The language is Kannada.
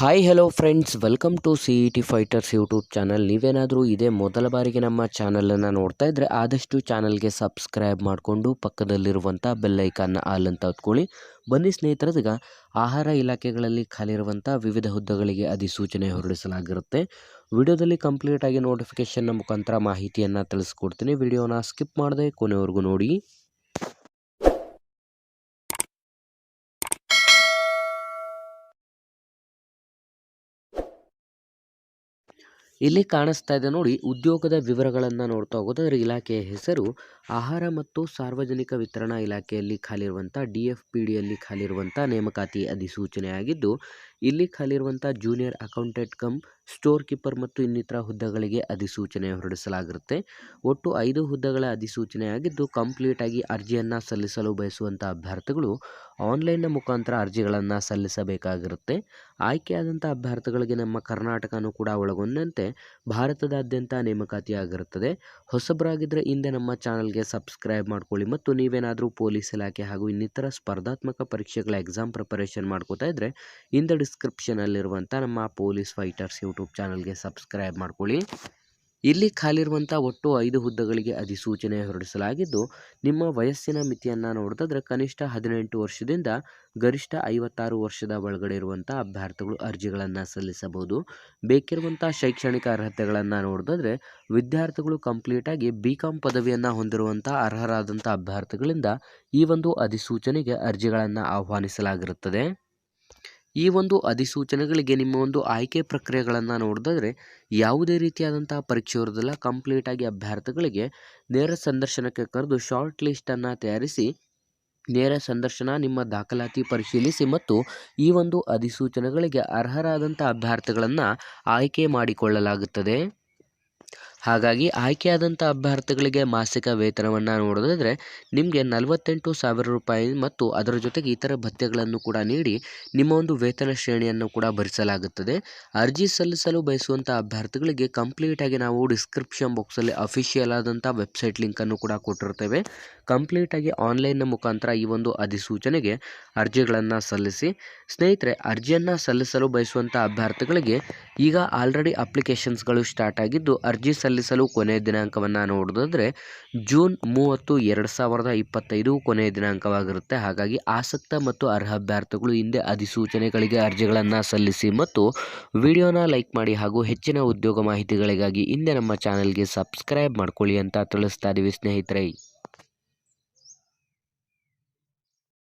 Hi hello friends, welcome to C E T fighters YouTube channel. ನೀವೇನಾದರೂ ಇದೇ ಮೊದಲ ಬಾರಿಗೆ ನಮ್ಮ ಚಾನಲನ್ನು ನೋಡ್ತಾ ಇದ್ದರೆ ಆದಷ್ಟು ಚಾನಲ್ಗೆ ಸಬ್ಸ್ಕ್ರೈಬ್ ಮಾಡಿಕೊಂಡು ಪಕ್ಕದಲ್ಲಿರುವಂಥ ಬೆಲ್ಲೈಕನ್ನ ಆಲ್ ಅಂತ ಹೊತ್ಕೊಳ್ಳಿ. ಬನ್ನಿ ಸ್ನೇಹಿತರದೀಗ ಆಹಾರ ಇಲಾಖೆಗಳಲ್ಲಿ ಖಾಲಿರುವಂಥ ವಿವಿಧ ಹುದ್ದೆಗಳಿಗೆ ಅಧಿಸೂಚನೆ ಹೊರಡಿಸಲಾಗಿರುತ್ತೆ. ವಿಡಿಯೋದಲ್ಲಿ ಕಂಪ್ಲೀಟಾಗಿ ನೋಟಿಫಿಕೇಷನ್ನ ಮುಖಾಂತರ ಮಾಹಿತಿಯನ್ನು ತಿಳಿಸ್ಕೊಡ್ತೀನಿ. ವಿಡಿಯೋನ ಸ್ಕಿಪ್ ಮಾಡದೆ ಕೊನೆವರೆಗೂ ನೋಡಿ. ಇಲ್ಲಿ ಕಾಣಿಸ್ತಾ ಇದೆ ನೋಡಿ, ಉದ್ಯೋಗದ ವಿವರಗಳನ್ನು ನೋಡ್ತಾ ಹೋಗೋದಾದ್ರೆ ಇಲಾಖೆಯ ಹೆಸರು ಆಹಾರ ಮತ್ತು ಸಾರ್ವಜನಿಕ ವಿತರಣಾ ಇಲಾಖೆಯಲ್ಲಿ ಖಾಲಿರುವಂಥ DFPDಯಲ್ಲಿ ಖಾಲಿರುವಂಥ ನೇಮಕಾತಿ ಅಧಿಸೂಚನೆ ಆಗಿದ್ದು, ಇಲ್ಲಿ ಖಾಲಿರುವಂಥ junior accountant cum store keeper ಮತ್ತು ಇನ್ನಿತರ ಹುದ್ದೆಗಳಿಗೆ ಅಧಿಸೂಚನೆ ಹೊರಡಿಸಲಾಗಿರುತ್ತೆ. ಒಟ್ಟು 5 ಹುದ್ದೆಗಳ ಅಧಿಸೂಚನೆ ಆಗಿದ್ದು, ಕಂಪ್ಲೀಟಾಗಿ ಅರ್ಜಿಯನ್ನು ಸಲ್ಲಿಸಲು ಬಯಸುವಂಥ ಅಭ್ಯರ್ಥಿಗಳು ಆನ್ಲೈನ್ನ ಮುಖಾಂತರ ಅರ್ಜಿಗಳನ್ನು ಸಲ್ಲಿಸಬೇಕಾಗಿರುತ್ತೆ. ಆಯ್ಕೆಯಾದಂಥ ಅಭ್ಯರ್ಥಿಗಳಿಗೆ ನಮ್ಮ ಕರ್ನಾಟಕನೂ ಕೂಡ ಒಳಗೊಂಡಂತೆ ಭಾರತದಾದ್ಯಂತ ನೇಮಕಾತಿಯಾಗಿರುತ್ತದೆ. ಹೊಸಬರಾಗಿದ್ದರೆ ಹಿಂದೆ ನಮ್ಮ ಚಾನಲ್ಗೆ ಸಬ್ಸ್ಕ್ರೈಬ್ ಮಾಡ್ಕೊಳ್ಳಿ ಮತ್ತು ನೀವೇನಾದರೂ ಪೊಲೀಸ್ ಇಲಾಖೆ ಹಾಗೂ ಇನ್ನಿತರ ಸ್ಪರ್ಧಾತ್ಮಕ ಪರೀಕ್ಷೆಗಳ ಎಕ್ಸಾಮ್ ಪ್ರಿಪರೇಷನ್ ಮಾಡ್ಕೋತಾ ಇದ್ದರೆ ಹಿಂದೆ ಡಿಸ್ಕ್ರಿಪ್ಷನಲ್ಲಿರುವಂಥ ನಮ್ಮ ಪೊಲೀಸ್ ಫೈಟರ್ಸ್ ಯೂಟ್ಯೂಬ್ ಚಾನಲ್ಗೆ ಸಬ್ಸ್ಕ್ರೈಬ್ ಮಾಡ್ಕೊಳ್ಳಿ. ಇಲ್ಲಿ ಖಾಲಿರುವಂಥ ಒಟ್ಟು 5 ಹುದ್ದೆಗಳಿಗೆ ಅಧಿಸೂಚನೆ ಹೊರಡಿಸಲಾಗಿದ್ದು, ನಿಮ್ಮ ವಯಸ್ಸಿನ ಮಿತಿಯನ್ನು ನೋಡಿದ್ರೆ ಕನಿಷ್ಠ 18 ವರ್ಷದಿಂದ ಗರಿಷ್ಠ 56 ವರ್ಷದ ಒಳಗಡೆ ಇರುವಂಥ ಅಭ್ಯರ್ಥಿಗಳು ಅರ್ಜಿಗಳನ್ನು ಸಲ್ಲಿಸಬಹುದು. ಬೇಕಿರುವಂಥ ಶೈಕ್ಷಣಿಕ ಅರ್ಹತೆಗಳನ್ನು ನೋಡಿದ್ರೆ ವಿದ್ಯಾರ್ಥಿಗಳು ಕಂಪ್ಲೀಟಾಗಿ BCom ಪದವಿಯನ್ನು ಹೊಂದಿರುವಂಥ ಅರ್ಹರಾದಂಥ ಅಭ್ಯರ್ಥಿಗಳಿಂದ ಈ ಒಂದು ಅಧಿಸೂಚನೆಗೆ ಅರ್ಜಿಗಳನ್ನು ಆಹ್ವಾನಿಸಲಾಗಿರುತ್ತದೆ. ಈ ಒಂದು ಅಧಿಸೂಚನೆಗಳಿಗೆ ನಿಮ್ಮ ಒಂದು ಆಯ್ಕೆ ಪ್ರಕ್ರಿಯೆಗಳನ್ನು ನೋಡಿದ್ರೆ ಯಾವುದೇ ರೀತಿಯಾದಂಥ ಪರೀಕ್ಷೆ ಇರೋದಿಲ್ಲ. ಕಂಪ್ಲೀಟಾಗಿ ಅಭ್ಯರ್ಥಿಗಳಿಗೆ ನೇರ ಸಂದರ್ಶನಕ್ಕೆ ಕರೆದು ಶಾರ್ಟ್ ಲಿಸ್ಟನ್ನು ತಯಾರಿಸಿ ನೇರ ಸಂದರ್ಶನ, ನಿಮ್ಮ ದಾಖಲಾತಿ ಪರಿಶೀಲಿಸಿ ಮತ್ತು ಈ ಒಂದು ಅಧಿಸೂಚನೆಗಳಿಗೆ ಅರ್ಹರಾದಂಥ ಅಭ್ಯರ್ಥಿಗಳನ್ನು ಆಯ್ಕೆ ಮಾಡಿಕೊಳ್ಳಲಾಗುತ್ತದೆ. ಹಾಗಾಗಿ ಆಯ್ಕೆಯಾದಂಥ ಅಭ್ಯರ್ಥಿಗಳಿಗೆ ಮಾಸಿಕ ವೇತನವನ್ನು ನೋಡೋದಾದರೆ ನಿಮಗೆ 48,000 ರೂಪಾಯಿ ಮತ್ತು ಅದರ ಜೊತೆಗೆ ಇತರ ಭತ್ಯೆಗಳನ್ನು ಕೂಡ ನೀಡಿ ನಿಮ್ಮ ಒಂದು ವೇತನ ಶ್ರೇಣಿಯನ್ನು ಕೂಡ ಭರಿಸಲಾಗುತ್ತದೆ. ಅರ್ಜಿ ಸಲ್ಲಿಸಲು ಬಯಸುವಂಥ ಅಭ್ಯರ್ಥಿಗಳಿಗೆ ಕಂಪ್ಲೀಟಾಗಿ ನಾವು ಡಿಸ್ಕ್ರಿಪ್ಷನ್ ಬಾಕ್ಸಲ್ಲಿ ಅಫಿಷಿಯಲ್ ಆದಂಥ ವೆಬ್ಸೈಟ್ ಲಿಂಕನ್ನು ಕೂಡ ಕೊಟ್ಟಿರ್ತೇವೆ. ಕಂಪ್ಲೀಟಾಗಿ ಆನ್ಲೈನ್ನ ಮುಖಾಂತರ ಈ ಒಂದು ಅಧಿಸೂಚನೆಗೆ ಅರ್ಜಿಗಳನ್ನು ಸಲ್ಲಿಸಿ. ಸ್ನೇಹಿತರೆ, ಅರ್ಜಿಯನ್ನು ಸಲ್ಲಿಸಲು ಬಯಸುವಂಥ ಅಭ್ಯರ್ಥಿಗಳಿಗೆ ಈಗ ಆಲ್ರೆಡಿ ಅಪ್ಲಿಕೇಶನ್ಸ್ಗಳು ಸ್ಟಾರ್ಟ್ ಆಗಿದ್ದು, ಅರ್ಜಿ ಸಲ್ಲಿಸಲು ಕೊನೆಯ ದಿನಾಂಕವನ್ನು ನೋಡೋದಾದರೆ ಜೂನ್ 30, 2025 ಕೊನೆಯ ದಿನಾಂಕವಾಗಿರುತ್ತೆ. ಹಾಗಾಗಿ ಆಸಕ್ತ ಮತ್ತು ಅರ್ಹ ಅಭ್ಯರ್ಥಿಗಳು ಹಿಂದೆ ಅಧಿಸೂಚನೆಗಳಿಗೆ ಅರ್ಜಿಗಳನ್ನು ಸಲ್ಲಿಸಿ ಮತ್ತು ವಿಡಿಯೋನ ಲೈಕ್ ಮಾಡಿ ಹಾಗೂ ಹೆಚ್ಚಿನ ಉದ್ಯೋಗ ಮಾಹಿತಿಗಳಿಗಾಗಿ ಹಿಂದೆ ನಮ್ಮ ಚಾನಲ್ಗೆ ಸಬ್ಸ್ಕ್ರೈಬ್ ಮಾಡ್ಕೊಳ್ಳಿ ಅಂತ ತಿಳಿಸ್ತಾ ಇದ್ದೀವಿ ಸ್ನೇಹಿತರೆ.